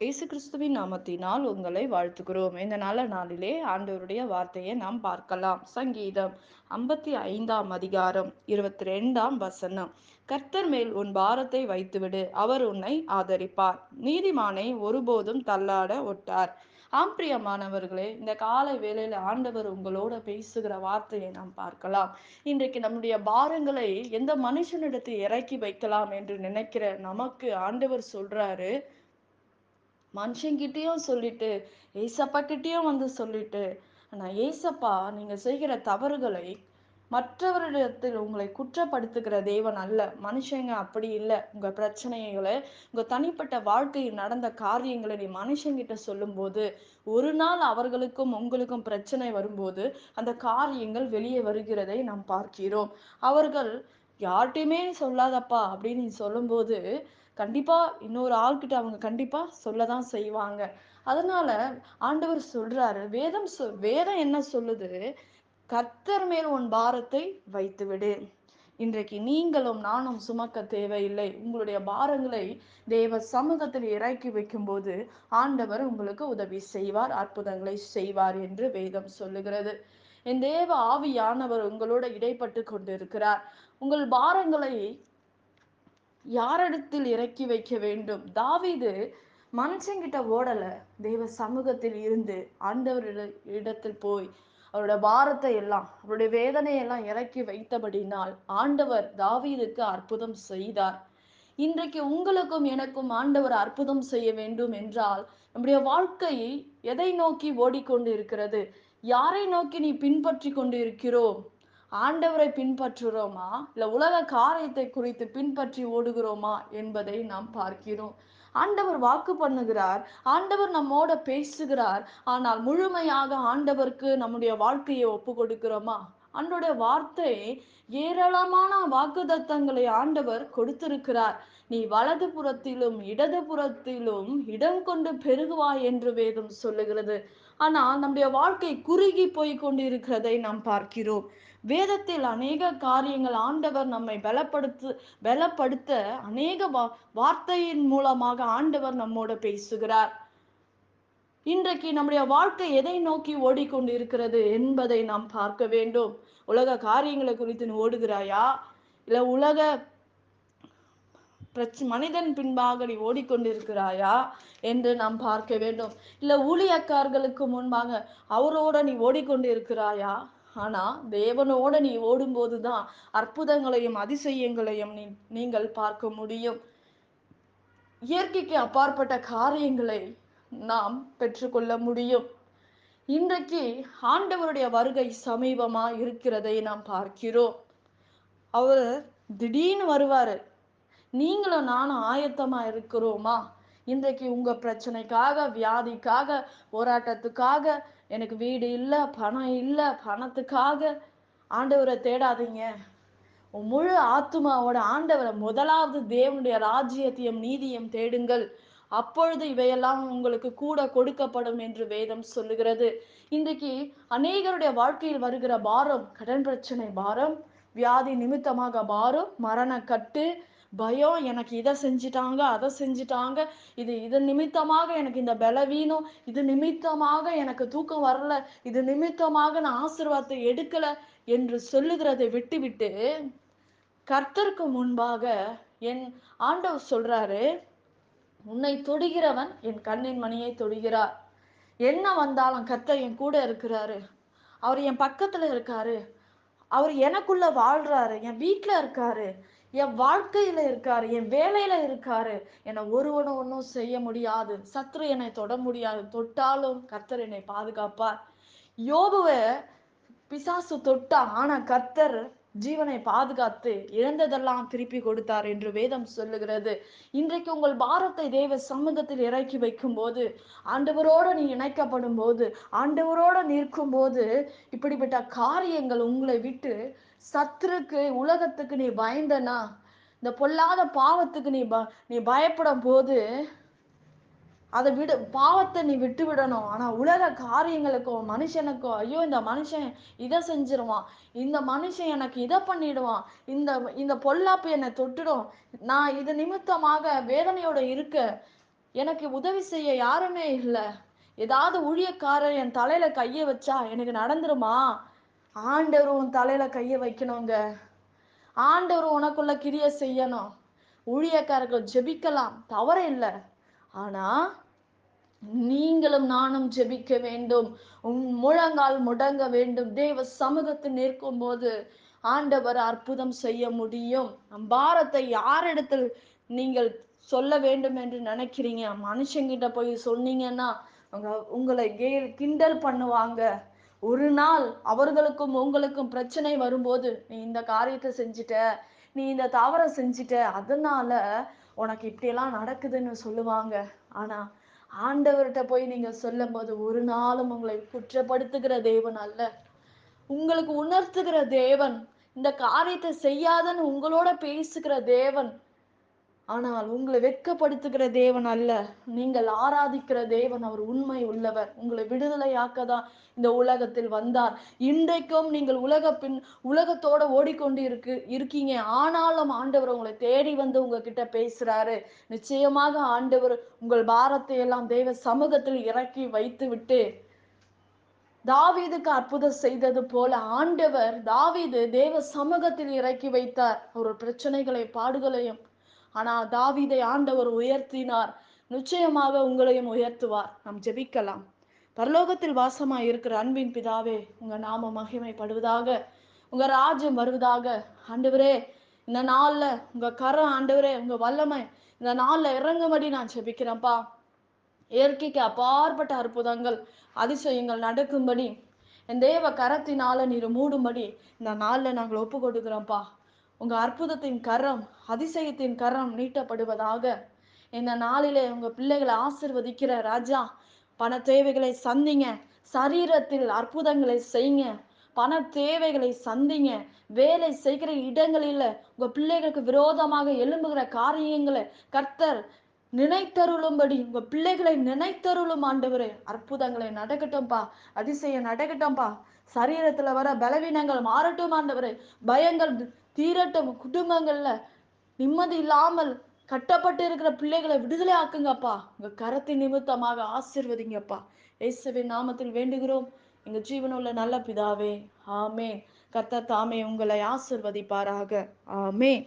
இயேசு கிறிஸ்துவின் நாமத்தினால் உங்களை வாழ்த்துகிறோம். இந்த நல்ல நாளிலே ஆண்டவருடைய வார்த்தையை நாம் பார்க்கலாம். சங்கீதம் 55ஆம் அதிகாரம் 22ஆம் வசனம். கர்த்தர் மேல் உன் பாரத்தை வைத்துவிடு, அவர் உன்னை ஆதரிப்பார். நீதிமானை ஒருபோதும் தள்ளாட ஒட்டார். ஆம் பிரியமானவர்களே, இந்த காலை வேளையில ஆண்டவர் உங்களோட பேசுகிற வார்த்தையை நாம் பார்க்கலாம். இன்றைக்கு நம்முடைய பாரங்களை எந்த மனுஷனிடத்தில் இறக்கி வைக்கலாம் என்று நினைக்கிற நமக்கு ஆண்டவர் சொல்றாரு, மனுஷங்கிட்டயும் சொல்லிட்டு ஏசப்பா கிட்டயும் வந்து சொல்லிட்டு, ஆனா ஏசப்பா நீங்க செய்கிற தவறுகளை மற்றவரிடத்தில் உங்களை குற்றப்படுத்துகிற தேவன் அல்ல. மனுஷங்க அப்படி இல்லை. உங்க பிரச்சனைகளை, உங்க தனிப்பட்ட வாழ்க்கையில் நடந்த காரியங்களை நீ மனுஷங்கிட்ட சொல்லும்போது, ஒரு நாள் அவர்களுக்கும் உங்களுக்கும் பிரச்சனை வரும்போது அந்த காரியங்கள் வெளியே வருகிறதை நாம் பார்க்கிறோம். அவர்கள் யார்கிட்டயுமே சொல்லாதப்பா அப்படின்னு நீ சொல்லும்போது, கண்டிப்பா இன்னொரு ஆள்கிட்ட அவங்க கண்டிப்பா சொல்லதான் செய்வாங்க. அதனால ஆண்டவர் சொல்றாரு, வேதம் என்ன சொல்லுது? கர்த்தர் மேல் உன் பாரத்தை வைத்துவிடு. இன்றைக்கு நீங்களும் நானும் சுமக்க தேவையில்லை. உங்களுடைய பாரங்களை தேவ சமூகத்தில் இறக்கி வைக்கும்போது ஆண்டவர் உங்களுக்கு உதவி செய்வார், அற்புதங்களை செய்வார் என்று வேதம் சொல்லுகிறது. என் தேவ ஆவியானவர் உங்களோட இடைப்பட்டு கொண்டிருக்கிறார். உங்கள் பாரங்களை யாரிடத்தில் இறக்கி வைக்க வேண்டும்? தாவீது மனுஷங்கிட்ட ஓடல, தேவ சமூகத்தில் இருந்து ஆண்டவர் இடத்தில் போய் அவருடைய பாரத்தை எல்லாம், அவருடைய வேதனையை எல்லாம் இறக்கி வைத்தபடினால் ஆண்டவர் தாவீதுக்கு அற்புதம் செய்தார். இன்றைக்கு உங்களுக்கும் எனக்கும் ஆண்டவர் அற்புதம் செய்ய வேண்டும் என்றால், நம்முடைய வாழ்க்கை எதை நோக்கி ஓடிக்கொண்டு இருக்கிறது? யாரை நோக்கி நீ பின்பற்றி கொண்டு இருக்கிறோம்? ஆண்டவரை பின்பற்றுகிறோமா, இல்ல உலக காரியத்தை குறித்து பின்பற்றி ஓடுகிறோமா என்பதை நாம் பார்க்கிறோம். ஆண்டவர் வாக்கு பண்ணுகிறார், ஆண்டவர் நம்மோட பேசுகிறார். ஆனால் முழுமையாக ஆண்டவருக்கு நம்முடைய வாழ்க்கையை ஒப்பு கொடுக்கிறோமா? ஆண்டோட வார்த்தை ஏராளமான வாக்குத்தத்தங்களை ஆண்டவர் கொடுத்திருக்கிறார். நீ வலது புறத்திலும் இடது புறத்திலும் இடம் கொண்டு பெருகுவாய் என்று வேதம் சொல்லுகிறது. ஆனால் நம்முடைய வாழ்க்கை குறுகி போய் கொண்டிருக்கிறதை நாம் பார்க்கிறோம். வேதத்தில் அநேக காரியங்கள் ஆண்டவர் நம்மை பலப்படுத்த அநேக வார்த்தையின் மூலமாக ஆண்டவர் நம்மோட பேசுகிறார். இன்றைக்கு நம்முடைய வாழ்க்கை எதை நோக்கி ஓடிக்கொண்டு இருக்கிறது என்பதை நாம் பார்க்க வேண்டும். உலக காரியங்களை குறித்து நீ ஓடுகிறாயா, இல்ல உலக மனிதன் பின்பாக நீ ஓடிக்கொண்டிருக்கிறாயா என்று நாம் பார்க்க வேண்டும். இல்ல ஊழியக்காரர்களுக்கு முன்பாக அவரோட நீ ஓடிக்கொண்டு இருக்கிறாயா? ஆனா தேவனோட நீ ஓடும்போதுதான் அற்புதங்களையும் அதிசயங்களையும் நீங்கள் பார்க்க முடியும். இயற்கைக்கு அப்பாற்பட்ட காரியங்களை நாம் பெற்றுக்கொள்ள முடியும். இன்றைக்கு ஆண்டவருடைய வருகை சமீபமா இருக்கிறதை நாம் பார்க்கிறோம். அவர் திடீர்னு வருவாரு. நீங்களும் நானும் ஆயத்தமா இருக்கிறோமா? இன்றைக்கு உங்க பிரச்சனைக்காக, வியாதிக்காக, போராட்டத்துக்காக, எனக்கு வீடு இல்லை, பணம் இல்லை, பணத்துக்காக ஆண்டவரை தேடாதீங்க. உன் முழு ஆத்துமாவோட ஆண்டவரை முதலாவது தேவனுடைய ராஜ்யத்தையும் நீதியும் தேடுங்கள். அப்பொழுது இவையெல்லாம் உங்களுக்கு கூட கொடுக்கப்படும் என்று வேதம் சொல்லுகிறது. இன்றைக்கு அநேகருடைய வாழ்க்கையில் வருகிற பாரம், கடன் பிரச்சனை பாரம், வியாதி நிமித்தமாக பாரம், மரண கட்டு, பயம், எனக்கு இதை செஞ்சிட்டாங்க, அதை செஞ்சிட்டாங்க, இது நிமித்தமாக எனக்கு இந்த பலவீனம், இது நிமித்தமாக எனக்கு தூக்கம் வரல, இது நிமித்தமாக நான் ஆசீர்வாதத்தை எடுக்கல என்று சொல்லுகிறதை விட்டுவிட்டு கர்த்தருக்கு முன்பாக என் ஆண்டவர் சொல்றாரு, உன்னை தொடுகிறவன் என் கண்ணின் மணியை தொடுகிறார். என்ன வந்தாலும் கர்த்தர் என் கூட இருக்கிறாரு, அவர் என் பக்கத்துல இருக்காரு, அவர் எனக்குள்ள வாழ்றாரு, என் வீட்டுல இருக்காரு, என் வாழ்க்கையில இருக்காரு, என் வேலையில இருக்காரு. என்னை ஒருவனும் ஒன்றும் செய்ய முடியாது, சத்ரு என்னை தொட முடியாது, தொட்டாலும் கர்த்தர் என்னை பாதுகாப்பார். யோபுவை பிசாசு தொட்டா, ஆனா கர்த்தர் ஜீவனை பாதுகாத்து இழந்ததெல்லாம் திருப்பி கொடுத்தார் என்று வேதம் சொல்லுகிறது. இன்றைக்கு உங்கள் பாரத்தை தேவ சமூகத்தில் இறக்கி வைக்கும் போது, ஆண்டவரோட நீ இணைக்கப்படும் போது, ஆண்டவரோட நிற்கும் போது, இப்படிப்பட்ட காரியங்கள் உங்களை விட்டு சத்துருக்கு, உலகத்துக்கு நீ பயந்தனா, இந்த பொல்லாத பாவத்துக்கு நீ பயப்படும் போது அதை பாவத்தை நீ விட்டு விடணும். ஆனா உலக காரியங்களுக்கோ மனுஷனுக்கோ, ஐயோ இந்த மனுஷன் இதை செஞ்சிருவான், இந்த மனுஷன் எனக்கு இதை பண்ணிடுவான், இந்த பொல்லாப்பு என்னை தொட்டுடும், நான் இது நிமித்தமாக வேதனையோட இருக்க, எனக்கு உதவி செய்ய யாருமே இல்ல. ஏதாவது ஊழியக்காரர் என் தலையில கைய வச்சா எனக்கு நடந்துருமா? ஆண்டவர் உன் தலையில கைய வைக்கணுங்க. ஆண்டவர் உனக்குள்ள கிரிய செய்யணும். ஊழியக்காரர்கள் ஜெபிக்கலாம், தவறு இல்ல. ஆனா நீங்களும் நானும் ஜெபிக்க வேண்டும். உன் முழங்கால் முடங்க வேண்டும். தேவ சமூகத்தில் நிற்கும் போது ஆண்டவர் அற்புதம் செய்ய முடியும். நம் பாரத்தை யாரிடத்தில் நீங்கள் சொல்ல வேண்டும் என்று நினைக்கிறீங்க? மனுஷங்கிட்ட போய் சொன்னீங்கன்னா உங்களை கிண்டல் பண்ணுவாங்க. ஒரு நாள் அவர்களுக்கும் உங்களுக்கும் பிரச்சனை வரும்போது, நீ இந்த காரியத்தை செஞ்சுட்ட, நீ இந்த தவற செஞ்சுட்ட, அதனால உனக்கு இப்படியெல்லாம் நடக்குதுன்னு சொல்லுவாங்க. ஆனா ஆண்டவர்கிட்ட போய் நீங்க சொல்லும் போது ஒரு நாளும் உங்களை குற்றப்படுத்துகிற தேவன் அல்ல, உங்களுக்கு உணர்த்துகிற தேவன், இந்த காரியத்தை செய்யாதன்னு உங்களோட பேசுகிற தேவன். ஆனால் உங்களை வெட்கப்படுத்துகிற தேவன் அல்ல. நீங்கள் ஆராதிக்கிற தேவன் அவர் உண்மை உள்ளவர். உங்களை விடுதலையாக்கதான் இந்த உலகத்தில் வந்தார். இன்றைக்கும் நீங்கள் உலகத்தோட ஓடிக்கொண்டு இருக்கீங்க. ஆனாலும் ஆண்டவர் உங்களை தேடி வந்து உங்ககிட்ட பேசுறாரு. நிச்சயமாக ஆண்டவர் உங்கள் பாரத்தை எல்லாம் தேவ சமூகத்தில் இறக்கி வைத்து விட்டு தாவீதுக்கு அற்புதம் செய்தது போல ஆண்டவர் தாவீது தேவ சமூகத்தில் இறக்கி வைத்தார் ஒரு பிரச்சனைகளை பாடுகளையும். ஆனால் தாவீதை ஆண்டவர் உயர்த்தினார். நிச்சயமாக உங்களையும் உயர்த்துவார். நாம் ஜெபிக்கலாம். பரலோகத்தில் வாசமாய் இருக்கிற அன்பின் பிதாவே, உங்க நாம மகிமைப்படுவதாக, உங்க ராஜ்யம் வருவதாக. ஆண்டவரே, இந்த நாள்ல உங்க கரம் ஆண்டவரே, உங்க வல்லமை இந்த நாள்ல இறங்கும்படி நான் ஜெபிக்கிறேன்ப்பா. இயற்கைக்கு அப்பாற்பட்ட அற்புதங்கள் அதிசயங்கள் நடக்கும்படி என் தேவ கரத்தினால நீர் மூடும்படி இந்த நாள்ல நாங்கள் ஒப்பு கொடுக்கிறோம்ப்பா. உங்க அற்புதத்தின் கரம், அதிசயத்தின் கரம் நீட்டப்படுவதாக. இந்த நாளிலே உங்க பிள்ளைகளை ஆசிர்வதிக்கிற ராஜா, பண தேவைகளை சந்திங்க, சரீரத்தில் அற்புதங்களை செய்யுங்க, பண தேவைகளை சந்திங்க, வேலை செய்கிற இடங்களில உங்க பிள்ளைகளுக்கு விரோதமாக எழும்புகிற காரியங்களை கர்த்தர் நினைத்தருளும்படி உங்க பிள்ளைகளை நினைத்தருளும் ஆண்டவரே. அற்புதங்களை நடக்கட்டும்பா, அதிசயம் நடக்கட்டும்பா. சரீரத்துல வர பலவீனங்கள் மாறட்டும் ஆண்டவரே. பயங்கள் தீரட்டும். குடும்பங்கள்ல நிம்மதி இல்லாமல் கட்டப்பட்டு இருக்கிற பிள்ளைகளை விடுதலை ஆக்குங்கப்பா. உங்க கரத்தின் நிமித்தமாக ஆசீர்வதிங்கப்பா. இயேசுவின் நாமத்தில் வேண்டுகிறோம் எங்க ஜீவனுள்ள நல்ல பிதாவே, ஆமேன். கர்த்தர் தாமே உங்களை ஆசீர்வதிப்பாராக. ஆமேன்.